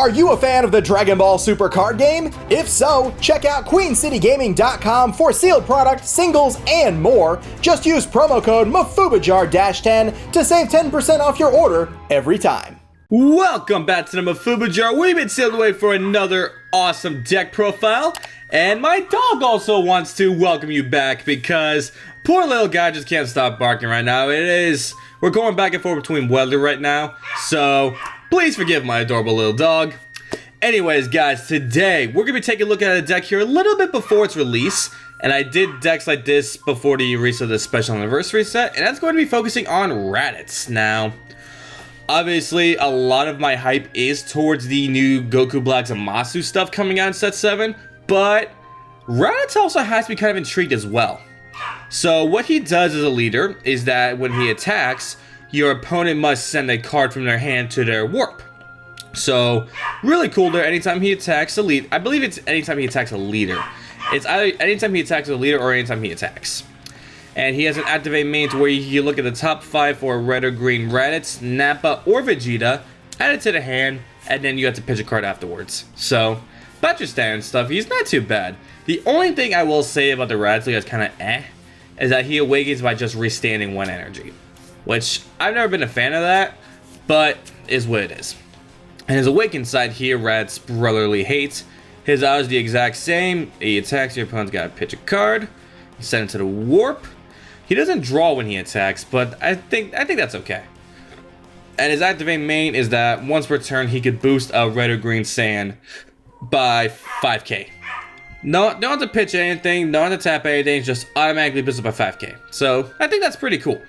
Are you a fan of the Dragon Ball Super card game? If so, check out QueenCityGaming.com for sealed product, singles, and more. Just use promo code MafubaJar-10 to save 10% off your order every time. Welcome back to the Mafuba Jar. We've been sealed away for another awesome deck profile. And my dog also wants to welcome you back because poor little guy just can't stop barking right now. We're going back and forth between weather right now. So please forgive my adorable little dog. Anyways, guys, today we're going to be taking a look at a deck here a little bit before its release. And I did decks like this before the release of the special anniversary set. And that's going to be focusing on Raditz. Now, obviously, a lot of my hype is towards the new Goku Black Zamasu stuff coming out in set 7. But Raditz also has to be kind of intrigued as well. So what he does as a leader is that when he attacks, your opponent must send a card from their hand to their warp. So really cool there. Anytime he attacks a lead, I believe it's anytime he attacks a leader. It's either anytime he attacks a leader or anytime he attacks. And he has an activate main to where you look at the top 5 for red or green Raditz, Nappa, or Vegeta, add it to the hand, and then you have to pitch a card afterwards. So that's your standard stuff. He's not too bad. The only thing I will say about the Raditz that's kind of is that he awakens by just restanding 1 energy. Which, I've never been a fan of that, but is what it is. And his awakened side here, Raditz brotherly hates. His out is the exact same. He attacks, your opponent's got to pitch a card, send it to the warp. He doesn't draw when he attacks, but I think that's okay. And his activate main is that once per turn, he could boost a red or green sand by 5k. No, don't have to pitch anything, don't have to tap anything, just automatically boost it by 5k. So I think that's pretty cool.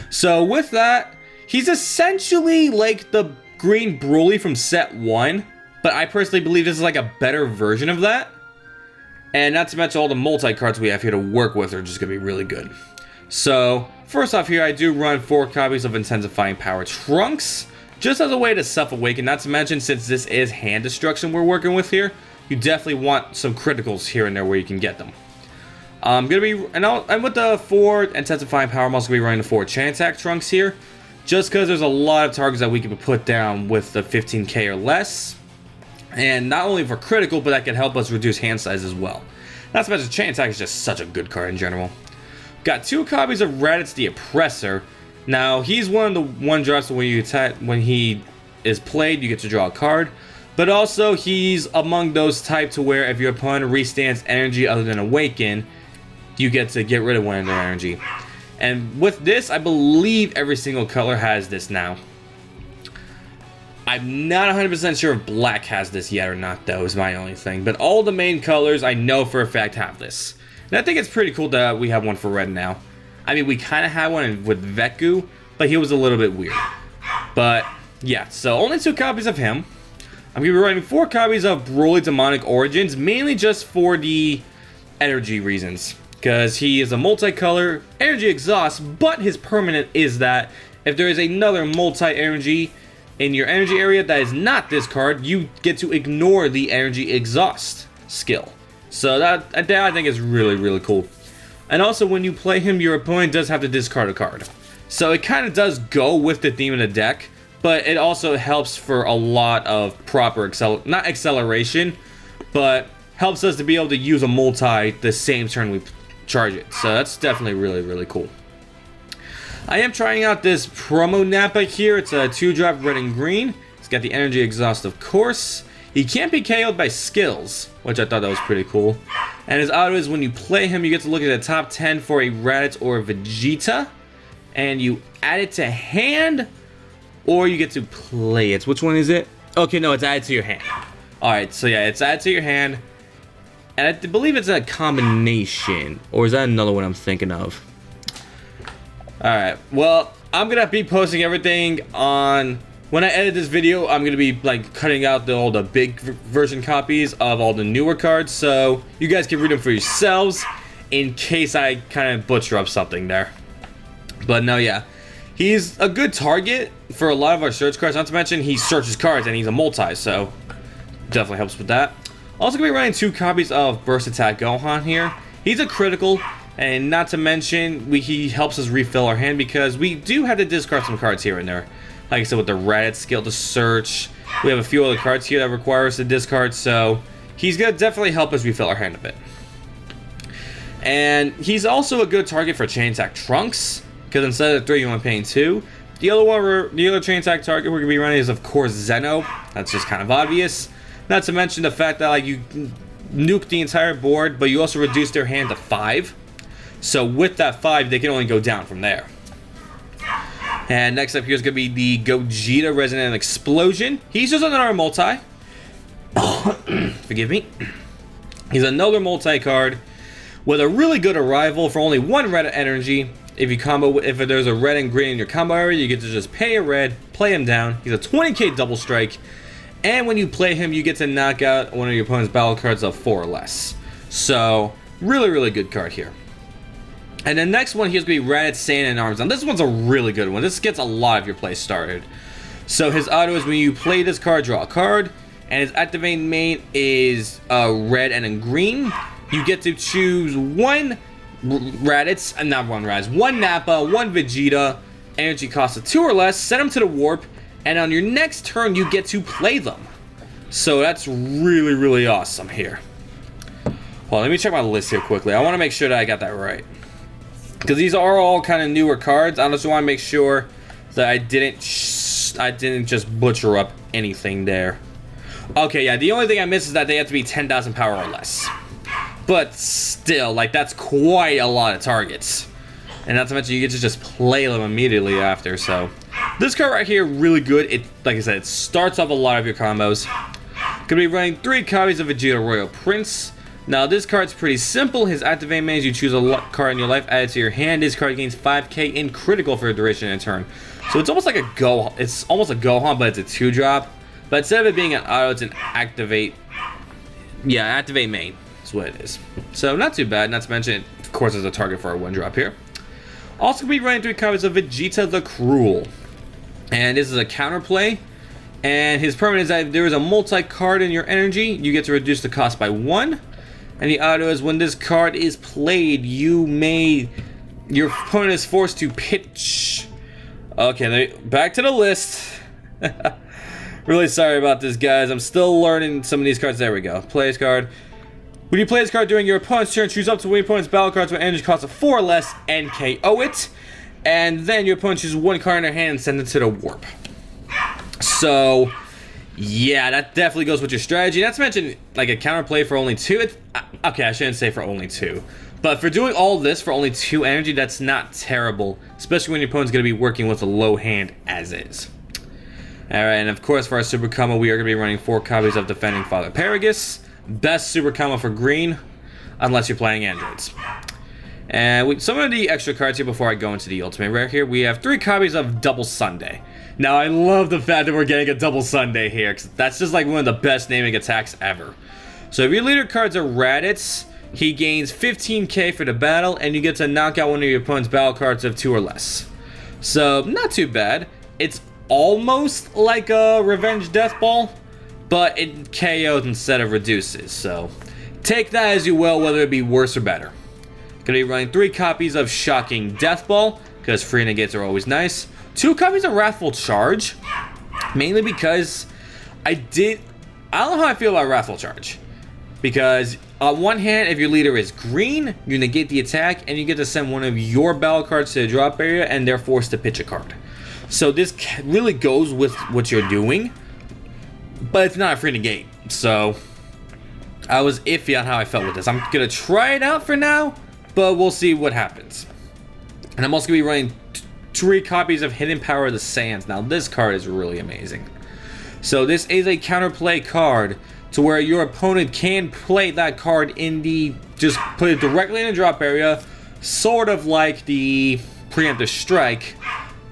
So with that, he's essentially like the green Broly from set 1, but I personally believe this is like a better version of that. And not to mention all the multi-cards we have here to work with are just going to be really good. So first off here, I do run 4 copies of Intensifying Power Trunks, just as a way to self-awaken. Not to mention, since this is hand destruction we're working with here, you definitely want some criticals here and there where you can get them. I'm gonna be, and with the 4 Intensifying Power, I'm also gonna be running the 4 Chain Attack Trunks here, just because there's a lot of targets that we can put down with the 15k or less, and not only for critical, but that can help us reduce hand size as well. Not to mention, Chain Attack is just such a good card in general. Got 2 copies of Raditz the Oppressor. Now he's one of the 1-drops when you attack, when he is played, you get to draw a card. But also, he's among those type to where if your opponent restands energy other than Awaken, you get to get rid of 1 of their energy. And with this, I believe every single color has this now. I'm not 100% sure if black has this yet or not, though, is my only thing. But all the main colors, I know for a fact, have this. And I think it's pretty cool that we have one for red now. I mean, we kind of had one with Veku, but he was a little bit weird. But, yeah, so only 2 copies of him. I'm going to be running 4 copies of Broly Demonic Origins, mainly just for the energy reasons. Because he is a multicolor energy exhaust, but his permanent is that if there is another multi-energy in your energy area that is not this card, you get to ignore the energy exhaust skill. So that I think is really, really cool. And also when you play him, your opponent does have to discard a card. So it kind of does go with the theme of the deck. But it also helps for a lot of proper not acceleration, but helps us to be able to use a multi the same turn we charge it. So that's definitely really, really cool. I am trying out this promo Nappa here. It's a 2-drop red and green. It's got the energy exhaust, of course. He can't be KO'd by skills, which I thought that was pretty cool. And his auto is when you play him, you get to look at the top 10 for a Raditz or a Vegeta, and you add it to hand. Or you get to play it. Which one is it? Okay, no, it's added to your hand. Alright, so yeah, it's added to your hand. And I believe it's a combination. Or is that another one I'm thinking of? Alright, well, I'm going to be posting everything on... When I edit this video, I'm going to be like cutting out all the big version copies of all the newer cards. So you guys can read them for yourselves in case I kind of butcher up something there. But no, yeah. He's a good target for a lot of our search cards. Not to mention, he searches cards and he's a multi, so definitely helps with that. Also gonna be running 2 copies of Burst Attack Gohan here. He's a critical, and not to mention, he helps us refill our hand because we do have to discard some cards here and there. Like I said, with the Raditz skill to search. We have a few other cards here that require us to discard, so he's going to definitely help us refill our hand a bit. And he's also a good target for chain attack Trunks, because instead of 3, you're only paying 2. The other chain attack target we're going to be running is, of course, Zeno. That's just kind of obvious. Not to mention the fact that, like, you nuke the entire board, but you also reduce their hand to 5. So with that 5, they can only go down from there. And next up here is going to be the Gogeta Resonant Explosion. He's just another multi. Forgive me. He's another multi-card with a really good arrival for only 1 red energy. If there's a red and green in your combo area, you get to just pay a red, play him down. He's a 20k double strike. And when you play him, you get to knock out one of your opponent's battle cards of 4 or less. So, really, really good card here. And the next one here's going to be Raditz Sand and Arms. Now, this one's a really good one. This gets a lot of your plays started. So, his auto is when you play this card, draw a card. And his activating main is red and a green. You get to choose 1 Raditz, not 1 Raditz, 1 Nappa, 1 Vegeta, energy cost of 2 or less, send them to the warp, and on your next turn, you get to play them. So that's really, really awesome here. Well, let me check my list here quickly. I want to make sure that I got that right. Because these are all kind of newer cards. I just want to make sure that I didn't just butcher up anything there. Okay, yeah, the only thing I missed is that they have to be 10,000 power or less. But still, like, that's quite a lot of targets. And not to mention, you get to just play them immediately after, so. This card right here, really good. It, like I said, it starts off a lot of your combos. Gonna be running 3 copies of Vegeta Royal Prince. Now, this card's pretty simple. His activate means you choose a card in your life, add it to your hand. This card gains 5k in critical for a duration of a turn. So it's almost like a it's almost a Gohan, but it's a 2-drop. But instead of it being an auto, it's an activate. Yeah, activate main is what it is. So not too bad. Not to mention, of course, there's a target for a 1-drop here. Also gonna be running 3 copies of Vegeta the Cruel. And this is a counterplay. And his permanent is that if there is a multi-card in your energy, you get to reduce the cost by 1. And the auto is when this card is played, your opponent is forced to pitch. Okay, back to the list. Really sorry about this, guys. I'm still learning some of these cards. There we go. Play this card. When you play this card during your opponent's turn, choose up to one opponent's battle cards with energy cost of 4 or less and KO it. And then your opponent chooses 1 card in their hand and sends it to the warp. So, yeah, that definitely goes with your strategy. Not to mention, like, a counterplay for only 2. Okay, I shouldn't say for only 2. But for doing all this for only 2 energy, that's not terrible. Especially when your opponent's going to be working with a low hand as is. Alright, and of course for our Super Combo, we are going to be running 4 copies of Defending Father Paragus. Best Super Combo for green, unless you're playing androids. And some of the extra cards here before I go into the ultimate rare here, we have 3 copies of Double Sunday. Now, I love the fact that we're getting a Double Sunday here, because that's just like one of the best naming attacks ever. So if your leader cards are Raditz, he gains 15k for the battle, and you get to knock out one of your opponent's battle cards of 2 or less. So, not too bad. It's almost like a Revenge Death Ball, but it KOs instead of reduces. So, take that as you will, whether it be worse or better. Gonna be running 3 copies of Shocking Death Ball, because free negates are always nice. 2 copies of Wrathful Charge, mainly because I don't know how I feel about Wrathful Charge. Because on one hand, if your leader is green, you negate the attack, and you get to send one of your battle cards to the drop area, and they're forced to pitch a card. So this really goes with what you're doing, but it's not a free negate. So I was iffy on how I felt with this. I'm gonna try it out for now, but we'll see what happens. And I'm also gonna be running 3 copies of Hidden Power of the Sands. Now this card is really amazing. So this is a counterplay card to where your opponent can play that card in just put it directly in the drop area, sort of like the Preemptive Strike,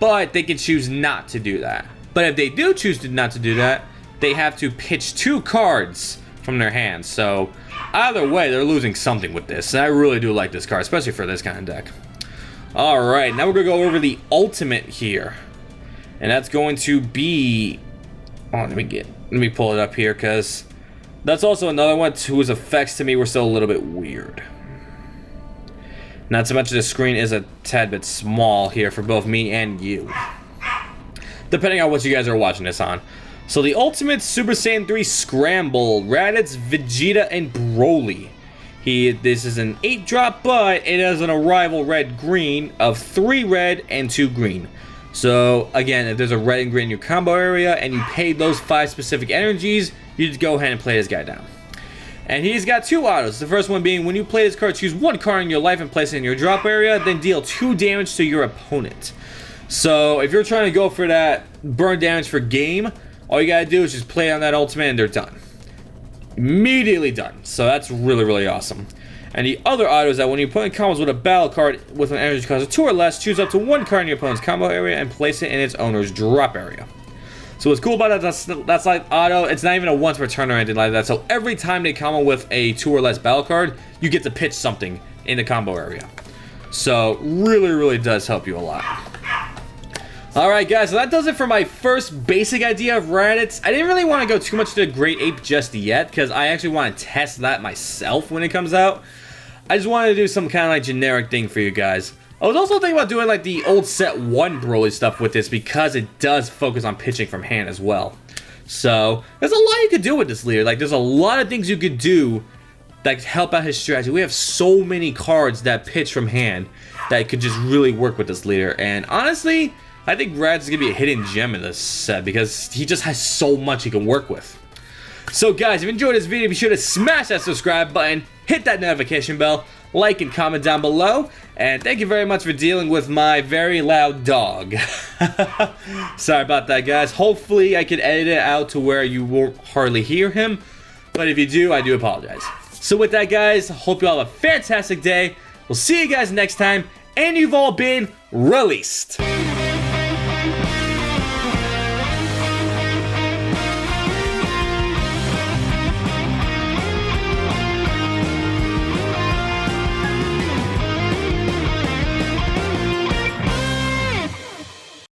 but they can choose not to do that. But if they do choose not to do that, they have to pitch 2 cards from their hands. So either way, they're losing something with this. And I really do like this card, especially for this kind of deck. Alright, now we're going to go over the ultimate here. And that's going to be... Oh, let me pull it up here, because that's also another one whose effects to me were still a little bit weird. Not to mention the screen is a tad bit small here for both me and you. depending on what you guys are watching this on. So the Ultimate Super Saiyan 3 Scramble, Raditz, Vegeta, and Broly. This is an 8-drop, but it has an arrival red-green of 3 red and 2 green. So again, if there's a red and green in your combo area and you pay those 5 specific energies, you just go ahead and play this guy down. And he's got 2 autos. The first one being, when you play this card, choose 1 card in your life and place it in your drop area, then deal 2 damage to your opponent. So if you're trying to go for that burn damage for game, all you gotta do is just play on that ultimate and they're done. Immediately done. So that's really, really awesome. And the other auto is that when your opponent combos with a battle card with an energy cost of 2 or less, choose up to 1 card in your opponent's combo area and place it in its owner's drop area. So what's cool about that, that's like auto, it's not even a once per turn or anything like that. So every time they combo with a 2 or less battle card, you get to pitch something in the combo area. So really, really does help you a lot. Alright guys, so that does it for my first basic idea of Raditz. I didn't really want to go too much to the Great Ape just yet, because I actually want to test that myself when it comes out. I just wanted to do some kind of like generic thing for you guys. I was also thinking about doing like the old set 1 Broly stuff with this, because it does focus on pitching from hand as well. So there's a lot you could do with this leader. Like there's a lot of things you could do that help out his strategy. We have so many cards that pitch from hand that could just really work with this leader. And honestly, I think Raditz is going to be a hidden gem in this set because he just has so much he can work with. So guys, if you enjoyed this video, be sure to smash that subscribe button, hit that notification bell, like and comment down below, and thank you very much for dealing with my very loud dog. Sorry about that, guys. Hopefully I can edit it out to where you won't hardly hear him, but if you do, I do apologize. So with that, guys, hope you all have a fantastic day. We'll see you guys next time, and you've all been released.